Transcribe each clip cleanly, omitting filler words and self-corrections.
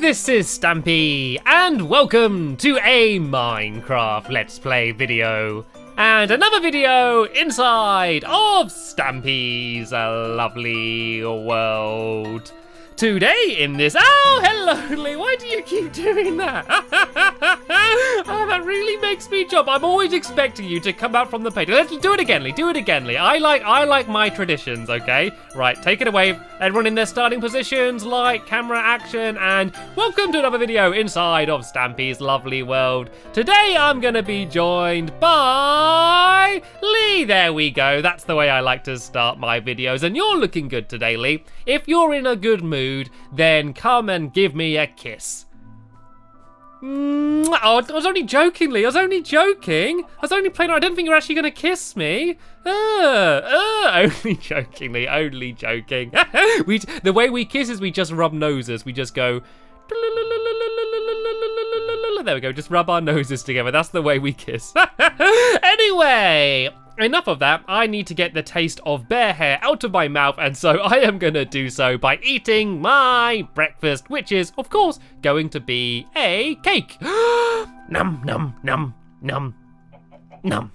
this is Stampy, and welcome to a Minecraft Let's Play video. And another video inside of Stampy's lovely world. Today in this... Oh, hello, Lee. Why do you keep doing that? Oh, that really makes me jump. I'm always expecting you to come out from the page. Let's do it again, Lee. Do it again, Lee. I like my traditions, okay? Right, take it away. Everyone in their starting positions, light, camera, action, and welcome to another video inside of Stampy's lovely world. Today, I'm going to be joined by Lee. There we go. That's the way I like to start my videos. And you're looking good today, Lee. If you're in a good mood, then come and give me a kiss. Oh, I was only joking, Lee. I was only joking. I was only playing. I didn't think you were actually going to kiss me. Only joking, Lee. Only joking. The way we kiss is we just rub noses. We just go... There we go. Just rub our noses together. That's the way we kiss. Anyway... Enough of that. I need to get the taste of bear hair out of my mouth, and so I am going to do so by eating my breakfast, which is, of course, going to be a cake. Num, num, num, num, num.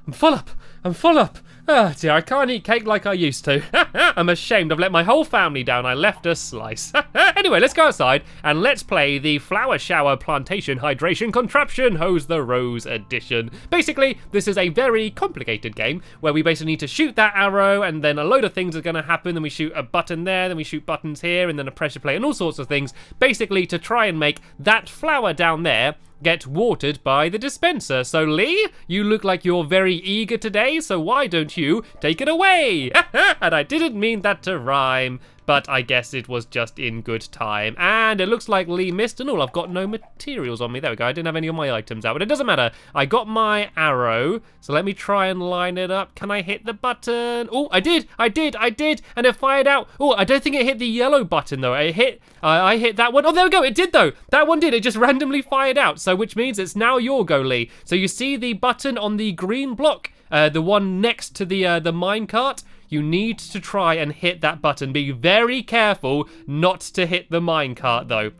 I'm full up. I'm full up. Oh dear, I can't eat cake like I used to. I'm ashamed. I've let my whole family down. I left a slice. Anyway, let's go outside and let's play the Flower Shower Plantation Hydration Contraption Hose the Rose edition. Basically, this is a very complicated game where we basically need to shoot that arrow and then a load of things are going to happen. Then we shoot a button there, then we shoot buttons here, and then a pressure plate and all sorts of things. Basically, to try and make that flower down there get watered by the dispenser. So Lee, you look like you're very eager today, so why don't you take it away? And I didn't mean that to rhyme, but I guess it was just in good time. And it looks like Lee missed and all. I've got no materials on me. There we go. I didn't have any of my items out, but it doesn't matter. I got my arrow, so let me try and line it up. Can I hit the button? Oh, I did, and it fired out. Oh, I don't think it hit the yellow button though. I hit that one. Oh, there we go. It did though. That one did. It just randomly fired out. So which means it's now your go, Lee. So you see the button on the green block, the one next to the minecart. You need to try and hit that button. Be very careful not to hit the minecart though.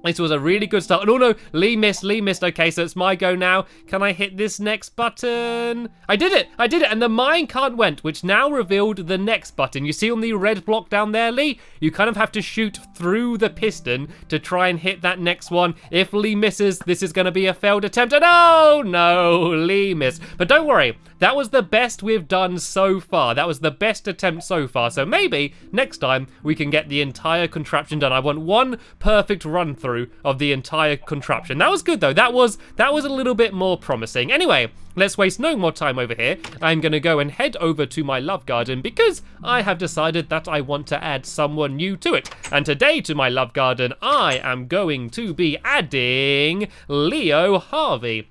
This was a really good start. Oh no, Lee missed. Okay, so it's my go now. Can I hit this next button? I did it, and the minecart went, which now revealed the next button. You see on the red block down there, Lee? You kind of have to shoot through the piston to try and hit that next one. If Lee misses, this is going to be a failed attempt. And oh no, Lee missed. But don't worry, that was the best we've done so far. That was the best attempt so far. So maybe next time we can get the entire contraption done. I want one perfect run through of the entire contraption. That was good though. That was a little bit more promising. Anyway, let's waste no more time over here. I'm gonna go and head over to my love garden because I have decided that I want to add someone new to it. And today to my love garden, I am going to be adding Leo Harvey.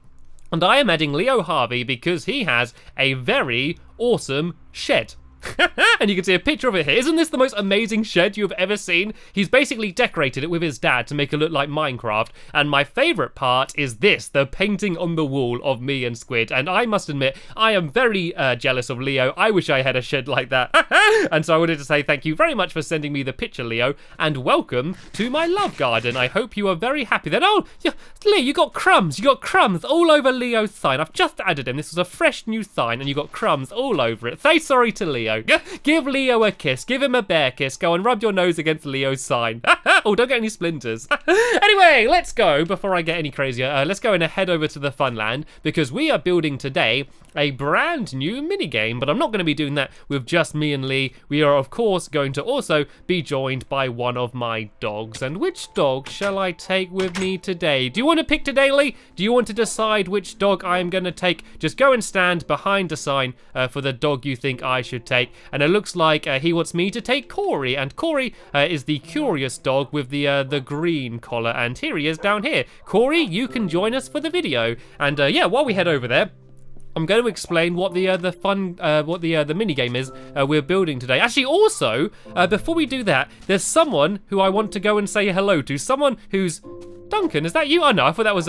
And I am adding Leo Harvey because he has a very awesome shed. And you can see a picture of it here. Isn't this the most amazing shed you've ever seen? He's basically decorated it with his dad to make it look like Minecraft. And my favourite part is this, the painting on the wall of me and Squid. And I must admit, I am very jealous of Leo. I wish I had a shed like that. And so I wanted to say thank you very much for sending me the picture, Leo. And welcome to my love garden. I hope you are very happy then. Oh, Lee, you got crumbs. You got crumbs all over Leo's sign. I've just added him. This was a fresh new sign and you got crumbs all over it. Say sorry to Leo. Give Leo a kiss. Give him a bear kiss. Go and rub your nose against Leo's sign. Oh, don't get any splinters. Anyway, let's go. Before I get any crazier, let's go and head over to the Funland because we are building today a brand new minigame, but I'm not going to be doing that with just me and Lee. We are, of course, going to also be joined by one of my dogs. And which dog shall I take with me today? Do you want to pick today, Lee? Do you want to decide which dog I am going to take? Just go and stand behind the sign for the dog you think I should take. And it looks like he wants me to take Corey. And Corey is the curious dog with the green collar. And here he is down here. Corey, you can join us for the video. And yeah, while we head over there, I'm going to explain what the mini game is we're building today. Actually, also before we do that, there's someone who I want to go and say hello to. Someone who's Duncan, is that you? Oh no, I thought that was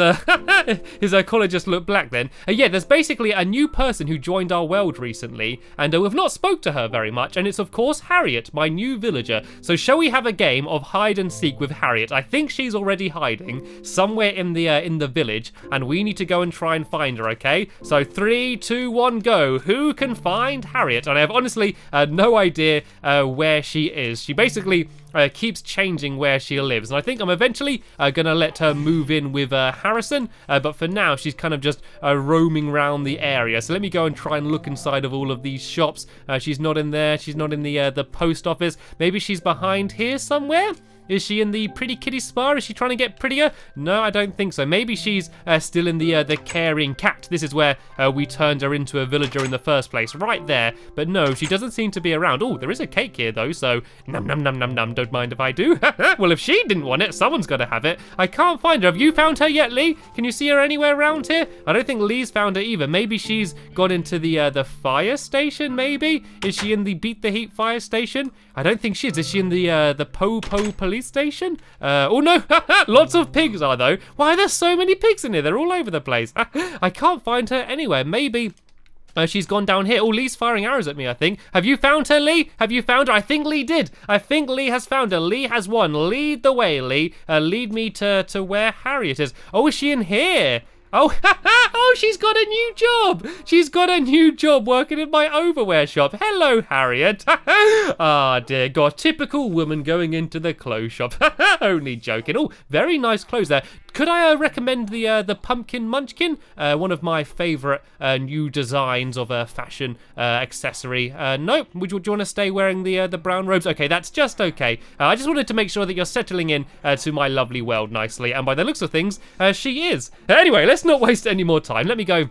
his collar just looked black then. Yeah, there's basically a new person who joined our world recently, and we've not spoke to her very much, and it's of course Harriet, my new villager. So shall we have a game of hide and seek with Harriet? I think she's already hiding somewhere in the village, and we need to go and try and find her, okay? So 3, 2, 1, go. Who can find Harriet? And I have honestly no idea where she is. She basically keeps changing where she lives, and I think I'm eventually gonna let her move in with Harrison, but for now she's kind of just roaming around the area. So let me go and try and look inside of all of these shops. She's not in there. She's not in the post office. Maybe she's behind here somewhere. Is she in the Pretty Kitty Spa? Is she trying to get prettier? No, I don't think so. Maybe she's still in the Caring Cat. This is where we turned her into a villager in the first place, right there. But no, she doesn't seem to be around. Oh, there is a cake here though, so num num num num num. Don't mind if I do. Well, if she didn't want it, someone's got to have it. I can't find her. Have you found her yet, Lee? Can you see her anywhere around here? I don't think Lee's found her either. Maybe she's gone into the fire station. Maybe is she in the Beat the Heat fire station? I don't think she is. Is she in the Po police station? Oh no, lots of pigs are though. Why are there so many pigs in here? They're all over the place. I can't find her anywhere. Maybe she's gone down here. Oh, Lee's firing arrows at me, I think. Have you found her, Lee? Have you found her? I think Lee did. I think Lee has found her. Lee has won. Lead the way, Lee. Lead me to where Harriet is. Oh, is she in here? Oh, oh, she's got a new job. She's got a new job working in my overwear shop. Hello, Harriet. Ah, dear God, typical woman going into the clothes shop. Only joking. Oh, very nice clothes there. Could I recommend the Pumpkin Munchkin? One of my favourite new designs of a fashion accessory. Nope. Do you want to stay wearing the brown robes? Okay, that's just okay. I just wanted to make sure that you're settling in to my lovely world nicely, and by the looks of things, she is. Anyway, let's not waste any more time. Let me go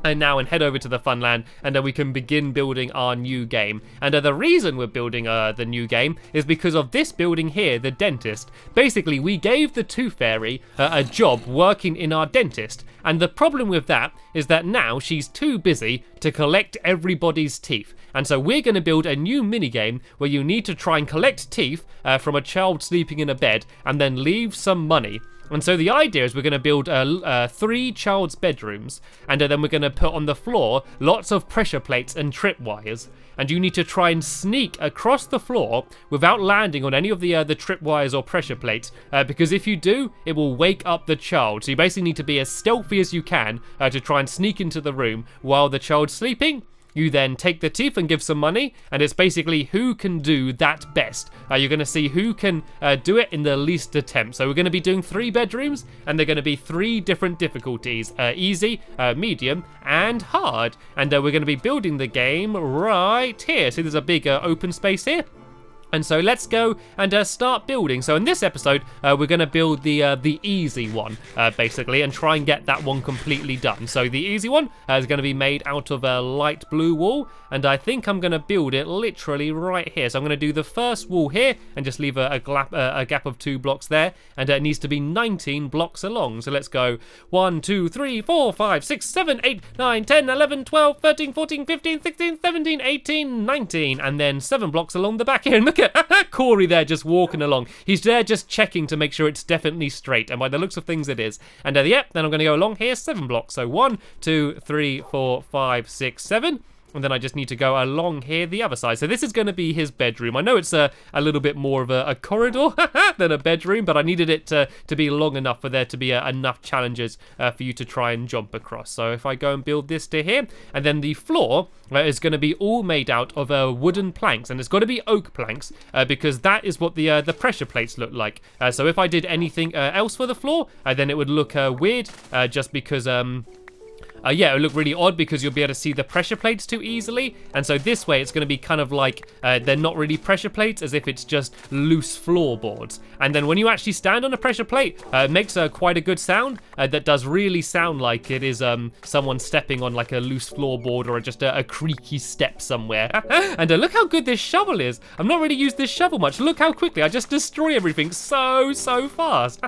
now and head over to the Funland, and we can begin building our new game. And the reason we're building the new game is because of this building here, the dentist. Basically, we gave the Tooth Fairy a job working in our dentist, and the problem with that is that now she's too busy to collect everybody's teeth. And so we're going to build a new minigame where you need to try and collect teeth from a child sleeping in a bed and then leave some money. And so the idea is we're going to build 3 child's bedrooms, and then we're going to put on the floor lots of pressure plates and tripwires. And you need to try and sneak across the floor without landing on any of the tripwires or pressure plates, because if you do, it will wake up the child. So you basically need to be as stealthy as you can to try and sneak into the room while the child's sleeping. You then take the teeth and give some money, and it's basically who can do that best. You're going to see who can do it in the least attempt. So we're going to be doing 3 bedrooms, and they're going to be 3 different difficulties. Easy, medium, and hard. And we're going to be building the game right here. So there's a big open space here. And so let's go and start building. So in this episode, we're going to build the easy one, basically, and try and get that one completely done. So the easy one is going to be made out of a light blue wool, and I think I'm going to build it literally right here. So I'm going to do the first wall here and just leave a gap of 2 blocks there, and it needs to be 19 blocks along. So let's go 1, 2, 3, 4, 5, 6, 7, 8, 9, 10, 11, 12, 13, 14, 15, 16, 17, 18, 19, and then 7 blocks along the back here. And look at Corey there just walking along. He's there just checking to make sure it's definitely straight, and by the looks of things it is. And yep, then I'm going to go along here 7 blocks. So 1, 2, 3, 4, 5, 6, 7. And then I just need to go along here the other side. So this is going to be his bedroom. I know it's a little bit more of a corridor than a bedroom, but I needed it to be long enough for there to be enough challenges for you to try and jump across. So if I go and build this to here, and then the floor is going to be all made out of wooden planks, and it's got to be oak planks because that is what the pressure plates look like. So if I did anything else for the floor, then it would look weird just because... yeah, it would look really odd because you'll be able to see the pressure plates too easily. And so this way, it's going to be kind of like they're not really pressure plates, as if it's just loose floorboards. And then when you actually stand on a pressure plate, it makes quite a good sound that does really sound like it is someone stepping on like a loose floorboard or just a creaky step somewhere. And look how good this shovel is. I've not really used this shovel much. Look how quickly I just destroy everything so fast.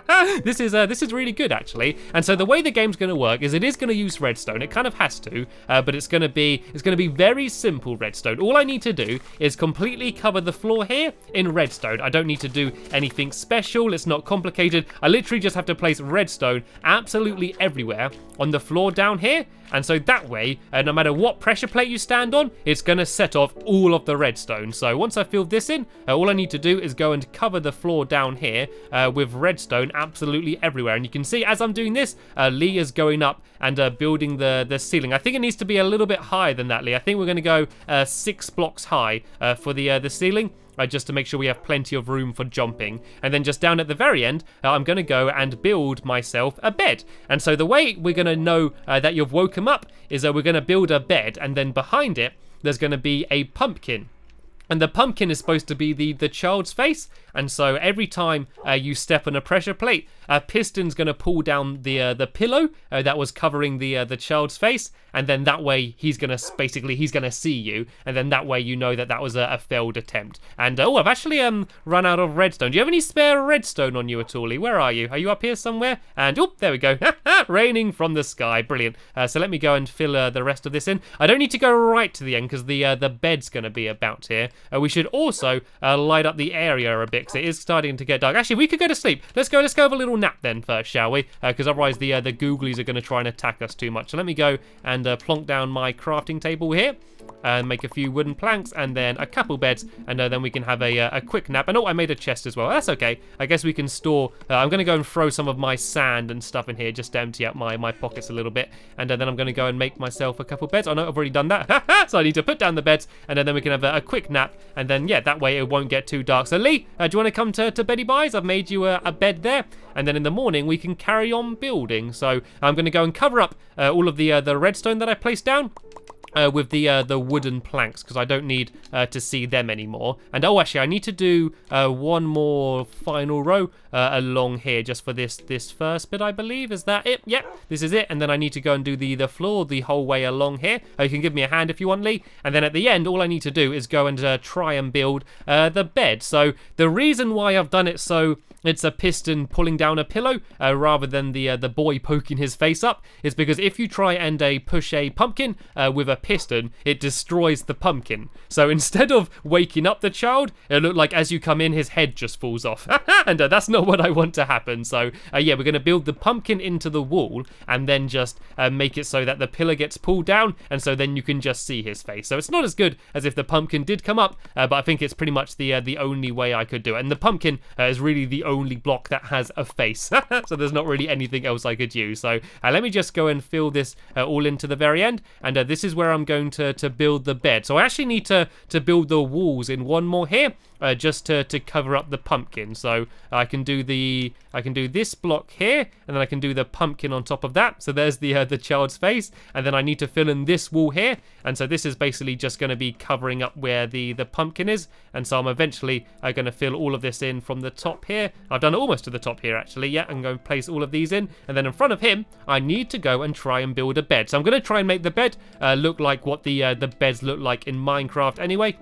This is really good, actually. And so the way the game's going to work is it is going to use redstone. redstone. It kind of has to, but it's going to be very simple redstone. All I need to do is completely cover the floor here in redstone. I don't need to do anything special. It's not complicated. I literally just have to place redstone absolutely everywhere on the floor down here. And so that way, no matter what pressure plate you stand on, it's going to set off all of the redstone. So once I fill this in, all I need to do is go and cover the floor down here with redstone absolutely everywhere. And you can see as I'm doing this, Lee is going up and building the ceiling. I think it needs to be a little bit higher than that, Lee. I think we're going to go 6 blocks high for the ceiling. Just to make sure we have plenty of room for jumping. And then just down at the very end, I'm going to go and build myself a bed. And so the way we're going to know that you've woken up is that we're going to build a bed, and then behind it, there's going to be a pumpkin. And the pumpkin is supposed to be the child's face. And so every time you step on a pressure plate, a piston's going to pull down the pillow that was covering the child's face, and then that way he's going to see you, and then that way you know that was a failed attempt. And I've actually run out of redstone. Do you have any spare redstone on you at all, Lee? Where are you? Are you up here somewhere? And there we go. Raining from the sky. Brilliant. So let me go and fill the rest of this in. I don't need to go right to the end because the bed's going to be about here. We should also light up the area a bit because it is starting to get dark. Actually, we could go to sleep. Let's go have a little nap then first, shall we? Because otherwise the googlies are going to try and attack us too much. So let me go and plonk down my crafting table here and make a few wooden planks and then a couple beds, and then we can have a quick nap. And I made a chest as well. That's okay. I guess we can store. I'm going to go and throw some of my sand and stuff in here just to empty out my pockets a little bit, and then I'm going to go and make myself a couple beds. Oh no, I've already done that. So I need to put down the beds, and then we can have a quick nap, and then yeah, that way it won't get too dark. So Lee, do you want to come to Beddy Buys? I've made you a bed there, and then in the morning we can carry on building. So I'm going to go and cover up all of the redstone that I placed down with the wooden planks, because I don't need to see them anymore. And actually I need to do one more final row along here just for this first bit, I believe. Is that it? Yep, this is it. And then I need to go and do the floor the whole way along here. You can give me a hand if you want, Lee. And then at the end, all I need to do is go and try and build the bed. So the reason why I've done it so it's a piston pulling down a pillow rather than the boy poking his face up is because if you try and push a pumpkin with a piston, it destroys the pumpkin. So instead of waking up the child, it looked like as you come in, his head just falls off. And that's not what I want to happen. So yeah, we're going to build the pumpkin into the wall and then just make it so that the pillar gets pulled down, and so then you can just see his face. So it's not as good as if the pumpkin did come up, but I think it's pretty much the only way I could do it. And the pumpkin is really the only block that has a face. So there's not really anything else I could use. So let me just go and fill this all into the very end, and this is where I'm going to build the bed. So I actually need to build the walls in one more here, just to cover up the pumpkin. So I can do this block here, and then I can do the pumpkin on top of that. So there's the child's face, and then I need to fill in this wall here, and so this is basically just going to be covering up where the pumpkin is. And so I'm eventually going to fill all of this in from the top here. I've done it almost to the top here actually. Yeah, I'm going to place all of these in, and then in front of him I need to go and try and build a bed. So I'm going to try and make the bed look like what the beds look like in Minecraft anyway.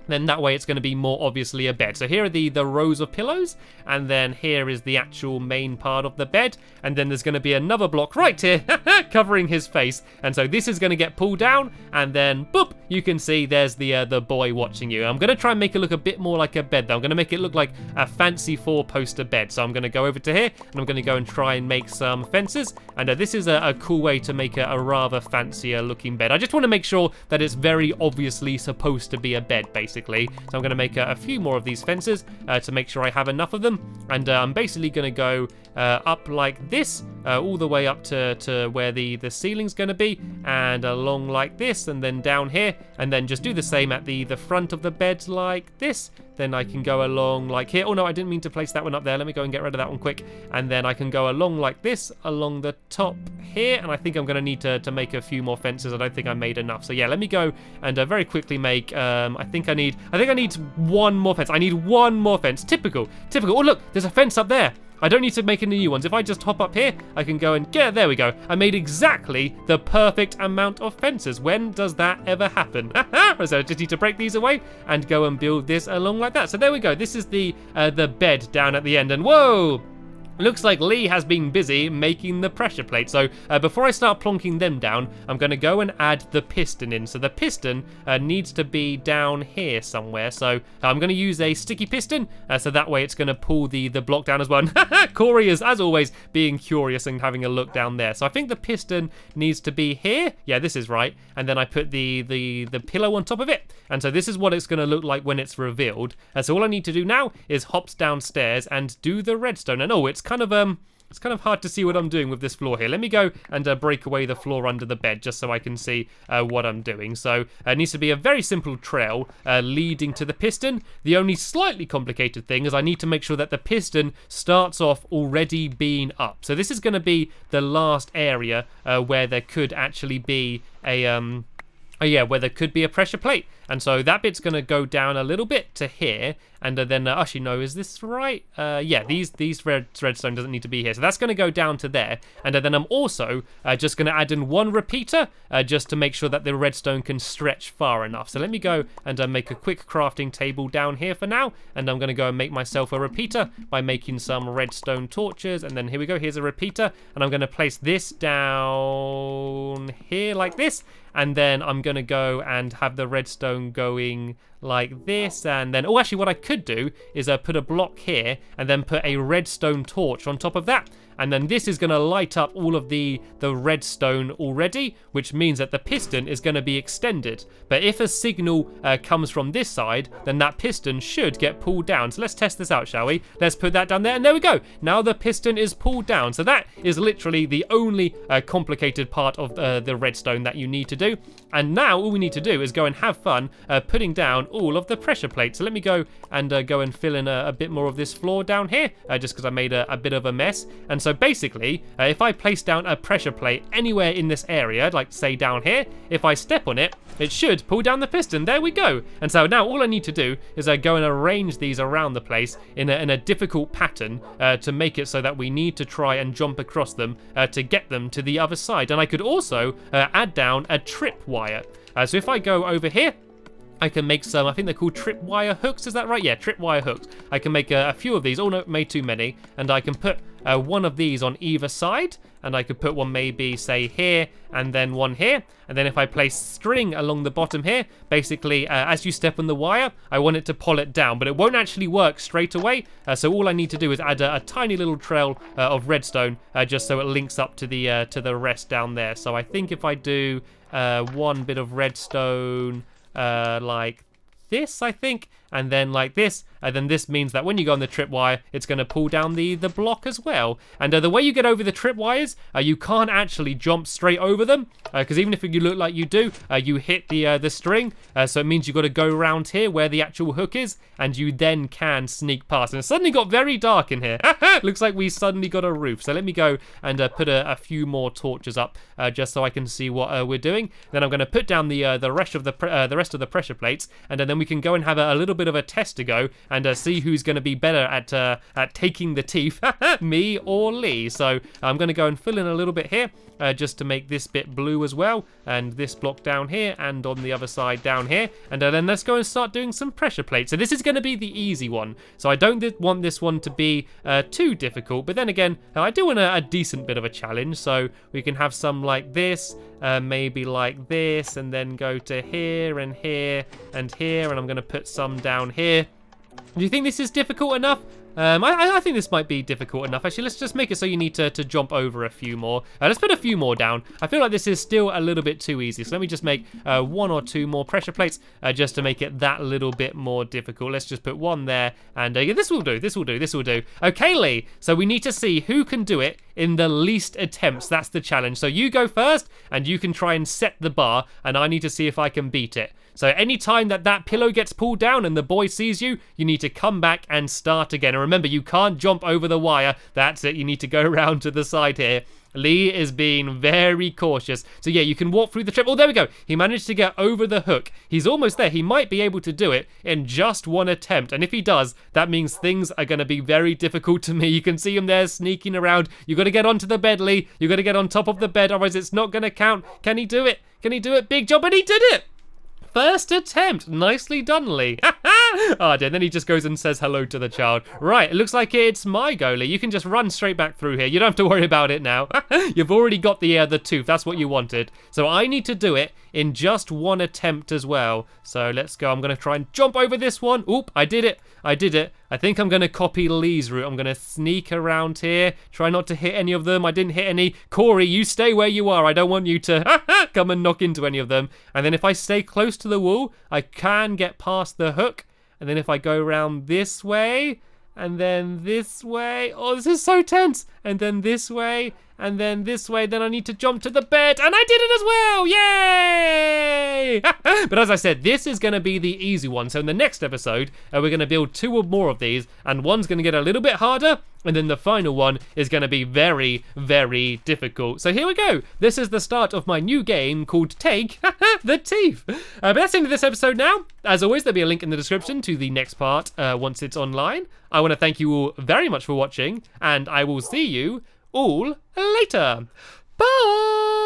Then that way it's going to be more obviously a bed. So here are the rows of pillows, and then here is the actual main part of the bed, and then there's going to be another block right here covering his face, and so this is going to get pulled down, and then boop, you can see there's the boy watching you. I'm going to try and make it look a bit more like a bed though. I'm going to make it look like a fancy 4-poster bed. So I'm going to go over to here, and I'm going to go and try and make some fences, and this is a cool way to make a rather fancier looking bed. I just want to make sure that it's very obviously supposed to be a bed basically. So I'm going to make a few more of these fences to make sure I have enough of them, and I'm basically going to go up like this, all the way up to where the ceiling's going to be, and along like this, and then down here, and then just do the same at the front of the bed like this. Then I can go along like here. Oh no, I didn't mean to place that one up there. Let me go and get rid of that one quick. And then I can go along like this, along the top here. And I think I'm going to need to make a few more fences. I don't think I made enough. So yeah, let me go and very quickly make, I think I need one more fence. I need one more fence. Typical. Oh look, there's a fence up there. I don't need to make any new ones. If I just hop up here, I can go and there we go. I made exactly the perfect amount of fences. When does that ever happen? So I just need to break these away and go and build this along like that. So there we go. This is the bed down at the end. And whoa! Looks like Lee has been busy making the pressure plate. So before I start plonking them down, I'm going to go and add the piston in. So the piston needs to be down here somewhere. So I'm going to use a sticky piston. So that way it's going to pull the block down as well. Corey is, as always, being curious and having a look down there. So I think the piston needs to be here. Yeah, this is right. And then I put the pillow on top of it. And so this is what it's going to look like when it's revealed. So all I need to do now is hops downstairs and do the redstone. And oh, it's kind of hard to see what I'm doing with this floor here. Let me go and break away the floor under the bed just so I can see what I'm doing. So it needs to be a very simple trail leading to the piston. The only slightly complicated thing is I need to make sure that the piston starts off already being up. So this is going to be the last area where there could actually be a where there could be a pressure plate. And so that bit's going to go down a little bit to here. And then, actually, no, is this right? Yeah, these redstone doesn't need to be here. So that's going to go down to there. And then I'm also just going to add in one repeater just to make sure that the redstone can stretch far enough. So let me go and make a quick crafting table down here for now. And I'm going to go and make myself a repeater by making some redstone torches. And then here we go. Here's a repeater. And I'm going to place this down here like this. And then I'm going to go and have the redstone going like this. And then, oh, actually what I could do is put a block here and then put a redstone torch on top of that. And then this is going to light up all of the redstone already, which means that the piston is going to be extended. But if a signal comes from this side, then that piston should get pulled down. So let's test this out, shall we? Let's put that down there, and there we go. Now the piston is pulled down. So that is literally the only complicated part of the redstone that you need to do. And now all we need to do is go and have fun putting down all of the pressure plates. So let me go and fill in a bit more of this floor down here, just because I made a bit of a mess. And so basically, if I place down a pressure plate anywhere in this area, like say down here, if I step on it, it should pull down the piston. There we go. And so now all I need to do is go and arrange these around the place in a difficult pattern to make it so that we need to try and jump across them to get them to the other side. And I could also add down a tripwire. So if I go over here, I can make some, I think they're called tripwire hooks, is that right? Yeah, tripwire hooks. I can make a few of these, oh no, made too many, and I can put one of these on either side, and I could put one maybe, say, here, and then one here, and then if I place string along the bottom here, basically, as you step on the wire, I want it to pull it down, but it won't actually work straight away, so all I need to do is add a tiny little trail of redstone, just so it links up to the rest down there. So I think if I do one bit of redstone, like this, I think, and then like this, and then this means that when you go on the tripwire, it's going to pull down the block as well. And the way you get over the tripwires, you can't actually jump straight over them, because even if you look like you do, you hit the string, so it means you've got to go around here where the actual hook is, and you then can sneak past. And it suddenly got very dark in here. Looks like we suddenly got a roof. So let me go and put a few more torches up, just so I can see what we're doing. Then I'm going to put down the rest of the pressure plates, and then we can go and have a little bit of a test to go and see who's going to be better at taking the teeth, me or Lee. So I'm going to go and fill in a little bit here, just to make this bit blue as well, and this block down here, and on the other side down here, and then let's go and start doing some pressure plates. So this is going to be the easy one, so I don't want this one to be too difficult, but then again, I do want a decent bit of a challenge, so we can have some like this, maybe like this, and then go to here and here and here, and I'm going to put some down here. Do you think this is difficult enough? I think this might be difficult enough. Actually, let's just make it so you need to jump over a few more. Let's put a few more down. I feel like this is still a little bit too easy. So let me just make one or two more pressure plates just to make it that little bit more difficult. Let's just put one there. And yeah, this will do. This will do. This will do. Okay, Lee. So we need to see who can do it in the least attempts. That's the challenge. So you go first and you can try and set the bar. And I need to see if I can beat it. So anytime that pillow gets pulled down and the boy sees you, you need to come back and start again. And remember, you can't jump over the wire. That's it. You need to go around to the side here. Lee is being very cautious. So yeah, you can walk through the trip. Oh, there we go. He managed to get over the hook. He's almost there. He might be able to do it in just one attempt. And if he does, that means things are going to be very difficult to me. You can see him there sneaking around. You got to get onto the bed, Lee. You got to get on top of the bed, otherwise it's not going to count. Can he do it? Can he do it? Big job, and he did it! First attempt. Nicely done, Lee. Oh dear, then he just goes and says hello to the child. Right, it looks like it's my go, Lee. You can just run straight back through here. You don't have to worry about it now. You've already got the tooth. That's what you wanted. So I need to do it in just one attempt as well. So let's go. I'm going to try and jump over this one. Oop, I did it. I did it. I think I'm going to copy Lee's route. I'm going to sneak around here. Try not to hit any of them. I didn't hit any. Corey, you stay where you are. I don't want you to come and knock into any of them. And then if I stay close to the wall, I can get past the hook. And then if I go around this way, and then this way. Oh, this is so tense. And then this way, and then this way. Then I need to jump to the bed, and I did it as well. Yay! But as I said, this is going to be the easy one. So in the next episode, we're going to build 2 or more of these, and one's going to get a little bit harder, and then the final one is going to be very, very difficult. So here we go. This is the start of my new game called Take the Teeth. But that's the end of this episode now. As always, there'll be a link in the description to the next part once it's online. I want to thank you all very much for watching, and I will see you all later. Bye!